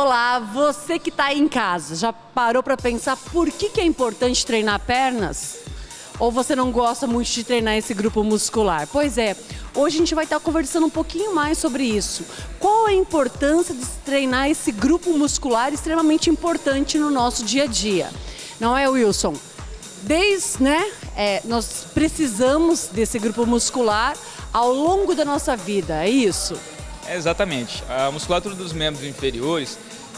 Olá, você que está aí em casa, já parou para pensar por que é importante treinar pernas? Ou você não gosta muito de treinar esse grupo muscular? Pois é, hoje a gente vai estar conversando um pouquinho mais sobre isso. Qual a importância de treinar esse grupo muscular extremamente importante no nosso dia a dia? Não é, Wilson? Nós precisamos desse grupo muscular ao longo da nossa vida, é isso? Exatamente. A musculatura dos membros inferiores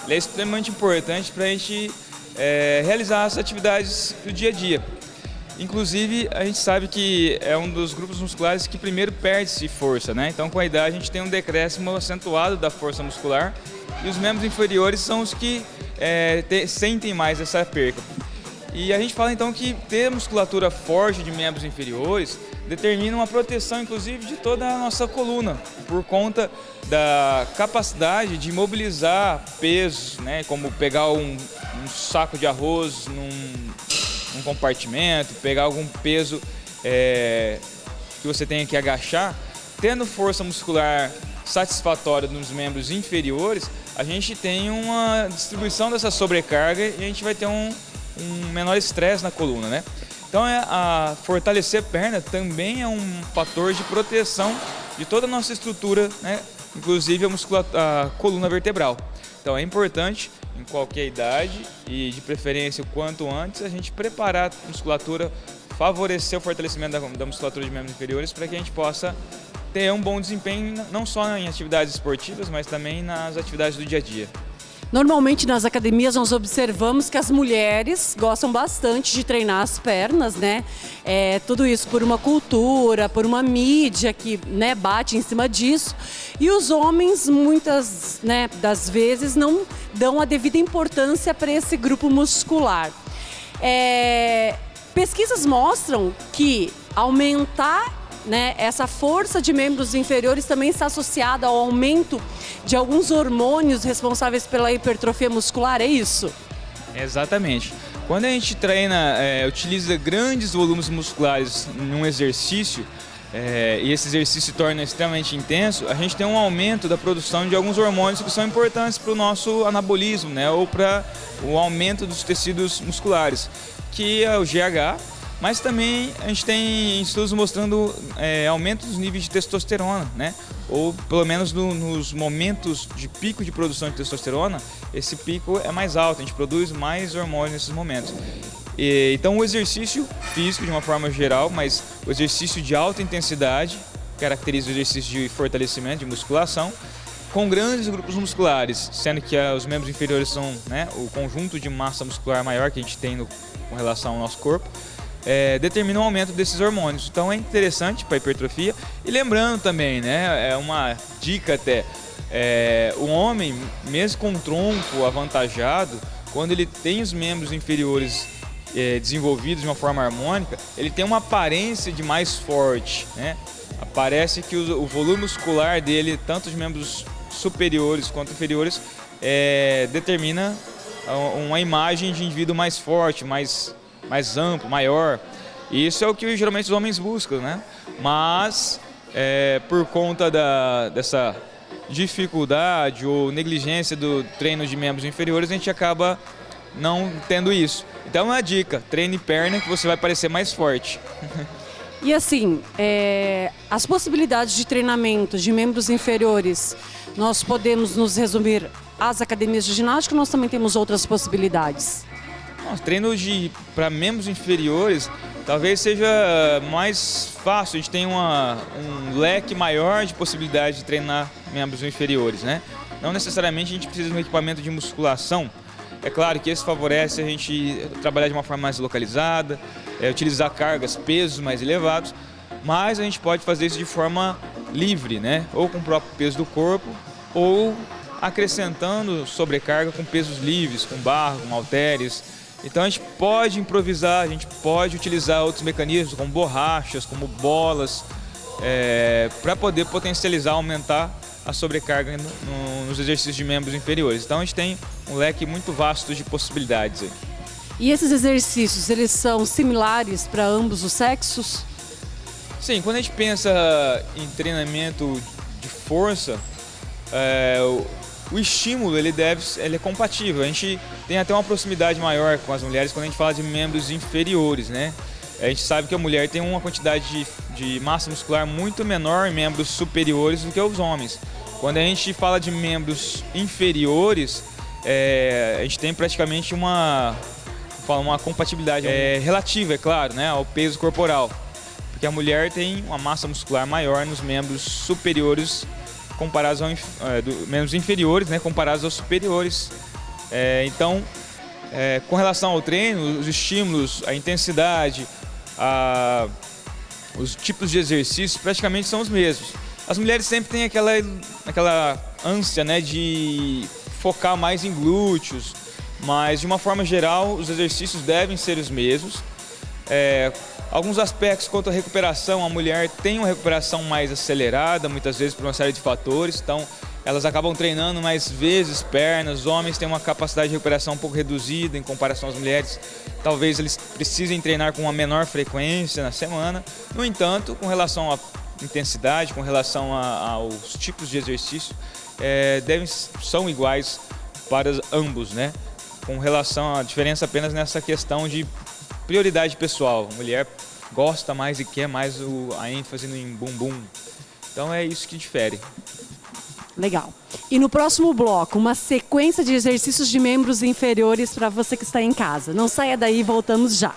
é extremamente importante para a gente realizar as atividades do dia a dia. Inclusive, a gente sabe que é um dos grupos musculares que primeiro perde-se força, né? Então, com a idade, a gente tem um decréscimo acentuado da força muscular e os membros inferiores são os que sentem mais essa perca. E a gente fala então que ter musculatura forte de membros inferiores determina uma proteção, inclusive, de toda a nossa coluna, por conta da capacidade de mobilizar pesos, né? Como pegar um saco de arroz num compartimento, pegar algum peso que você tenha que agachar. Tendo força muscular satisfatória nos membros inferiores, a gente tem uma distribuição dessa sobrecarga e a gente vai ter um menor estresse na coluna, né? Então, fortalecer a perna também é um fator de proteção de toda a nossa estrutura, né? Inclusive a coluna vertebral. Então, é importante, em qualquer idade e de preferência o quanto antes, a gente preparar a musculatura, favorecer o fortalecimento da musculatura de membros inferiores para que a gente possa ter um bom desempenho, não só em atividades esportivas, mas também nas atividades do dia a dia. Normalmente nas academias nós observamos que as mulheres gostam bastante de treinar as pernas, né? Tudo isso por uma cultura, por uma mídia que, né, bate em cima disso. E os homens, muitas, né, das vezes, não dão a devida importância para esse grupo muscular. Pesquisas mostram que aumentar, né, essa força de membros inferiores também está associada ao aumento de alguns hormônios responsáveis pela hipertrofia muscular, é isso? Exatamente. Quando a gente treina, utiliza grandes volumes musculares num exercício, e esse exercício se torna extremamente intenso, a gente tem um aumento da produção de alguns hormônios que são importantes para o nosso anabolismo, né, ou para o aumento dos tecidos musculares, que é o GH. Mas também a gente tem estudos mostrando aumento dos níveis de testosterona, né? Ou pelo menos nos momentos de pico de produção de testosterona, esse pico é mais alto, a gente produz mais hormônios nesses momentos. Então o exercício físico de uma forma geral, mas o exercício de alta intensidade, caracteriza o exercício de fortalecimento, de musculação, com grandes grupos musculares, sendo que os membros inferiores são, né, o conjunto de massa muscular maior que a gente tem com relação ao nosso corpo. Determina o aumento desses hormônios. Então é interessante para a hipertrofia. E lembrando também, né, é uma dica até, o homem, mesmo com um tronco avantajado, quando ele tem os membros inferiores desenvolvidos de uma forma harmônica, ele tem uma aparência de mais forte, né? Parece que o volume muscular dele, tanto os membros superiores quanto inferiores, determina uma imagem de indivíduo mais forte, mais amplo, maior. E isso é o que geralmente os homens buscam, né? Mas por conta dessa dificuldade ou negligência do treino de membros inferiores, a gente acaba não tendo isso. Então é uma dica, treine perna que você vai parecer mais forte. E assim, as possibilidades de treinamento de membros inferiores, nós podemos nos resumir às academias de ginástica ou nós também temos outras possibilidades? Treino para membros inferiores talvez seja mais fácil, a gente tem um leque maior de possibilidades de treinar membros inferiores, né? Não necessariamente a gente precisa de um equipamento de musculação. É claro que esse favorece a gente trabalhar de uma forma mais localizada, utilizar cargas, pesos mais elevados, mas a gente pode fazer isso de forma livre, né? Ou com o próprio peso do corpo, ou acrescentando sobrecarga com pesos livres, com barra, com halteres. Então a gente pode improvisar, a gente pode utilizar outros mecanismos como borrachas, como bolas, para poder potencializar, aumentar a sobrecarga nos exercícios de membros inferiores. Então a gente tem um leque muito vasto de possibilidades aí. E esses exercícios, eles são similares para ambos os sexos? Sim, quando a gente pensa em treinamento de força, o estímulo ele é compatível. A gente tem até uma proximidade maior com as mulheres quando a gente fala de membros inferiores, né? A gente sabe que a mulher tem uma quantidade de massa muscular muito menor em membros superiores do que os homens. Quando a gente fala de membros inferiores, a gente tem praticamente uma compatibilidade relativa, é claro, né, ao peso corporal. Porque a mulher tem uma massa muscular maior nos membros superiores comparados membros inferiores, né, comparados aos superiores. Então, com relação ao treino, os estímulos, a intensidade, os tipos de exercícios praticamente são os mesmos. As mulheres sempre têm aquela ânsia, né, de focar mais em glúteos, mas de uma forma geral os exercícios devem ser os mesmos. Alguns aspectos quanto à recuperação, a mulher tem uma recuperação mais acelerada, muitas vezes por uma série de fatores, então elas acabam treinando mais vezes pernas. Os homens têm uma capacidade de recuperação um pouco reduzida em comparação às mulheres. Talvez eles precisem treinar com uma menor frequência na semana. No entanto, com relação à intensidade, com relação aos tipos de exercício, são iguais para ambos, né? Com relação à diferença apenas nessa questão de prioridade pessoal. A mulher gosta mais e quer mais a ênfase em bumbum. Então é isso que difere. Legal. E no próximo bloco, uma sequência de exercícios de membros inferiores para você que está em casa. Não saia daí, voltamos já.